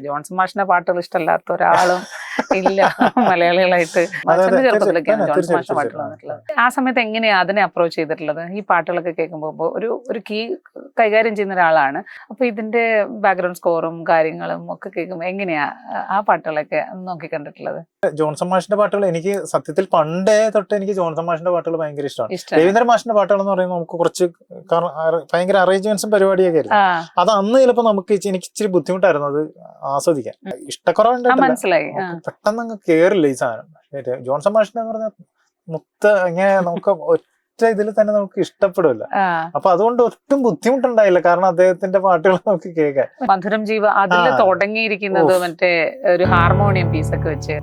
Johnson മാഷിന്റെ പാട്ടുകൾ ഇഷ്ടമല്ലാത്ത ഒരാളും ഇല്ല മലയാളികളായിട്ട്. അച്ഛന്റെ ചെറുപ്പത്തിലൊക്കെയാണ് ജോൺസൺ മാഷിന്റെ പാട്ടുകൾ വന്നിട്ടുള്ളത്. ആ സമയത്ത് എങ്ങനെയാ അതിനെ അപ്രോച്ച് ചെയ്തിട്ടുള്ളത്? ഈ പാട്ടുകളൊക്കെ കേൾക്കുമ്പോൾ ഒരു കീ കൈകാര്യം ചെയ്യുന്ന ഒരാളാണ്. അപ്പൊ ഇതിന്റെ ബാക്ക്ഗ്രൗണ്ട് സ്കോറും കാര്യങ്ങളും ഒക്കെ കേൾക്കുമ്പോൾ എങ്ങനെയാ ആ പാട്ടുകളൊക്കെ നോക്കി കണ്ടിട്ടുള്ളത്? ജോൺസൺ മാഷിന്റെ പാട്ടുകൾ എനിക്ക് സത്യത്തിൽ പണ്ടേ തൊട്ട് എനിക്ക് ജോൺസൺ മാഷിന്റെ പാട്ടുകൾ ഭയങ്കര ഇഷ്ടമാണ്. രവീന്ദ്രൻ മാഷിന്റെ പാട്ടുകൾ എന്ന് പറയുമ്പോൾ നമുക്ക് കുറച്ച് ഭയങ്കര അറേഞ്ച്മെന്റ്സും പരിപാടിയൊക്കെ ആയിരുന്നു. അത് അന്ന് ചിലപ്പോ എനിക്ക് ഇച്ചിരി ബുദ്ധിമുട്ടായിരുന്നു അത് ആസ്വദിക്കാൻ. ഇഷ്ടക്കുറവുണ്ട്, മനസ്സിലായി. പെട്ടെന്ന് അങ്ങ് കേറില്ല ഈ സാധനം. ജോൺസൺ മാഷിന്റെ പറഞ്ഞ മുത്ത് ഇങ്ങനെ നമുക്ക് ഒറ്റ ഇതിൽ തന്നെ നമുക്ക് ഇഷ്ടപ്പെടില്ല. അപ്പൊ അതുകൊണ്ട് ഒട്ടും ബുദ്ധിമുട്ടുണ്ടായില്ല, കാരണം അദ്ദേഹത്തിന്റെ പാട്ടുകൾ നമുക്ക് കേൾക്കാൻ. മധുരം ജീവ അതിൽ തുടങ്ങിയിരിക്കുന്നത് മറ്റേ ഒരു ഹാർമോണിയം പീസൊക്കെ വെച്ച്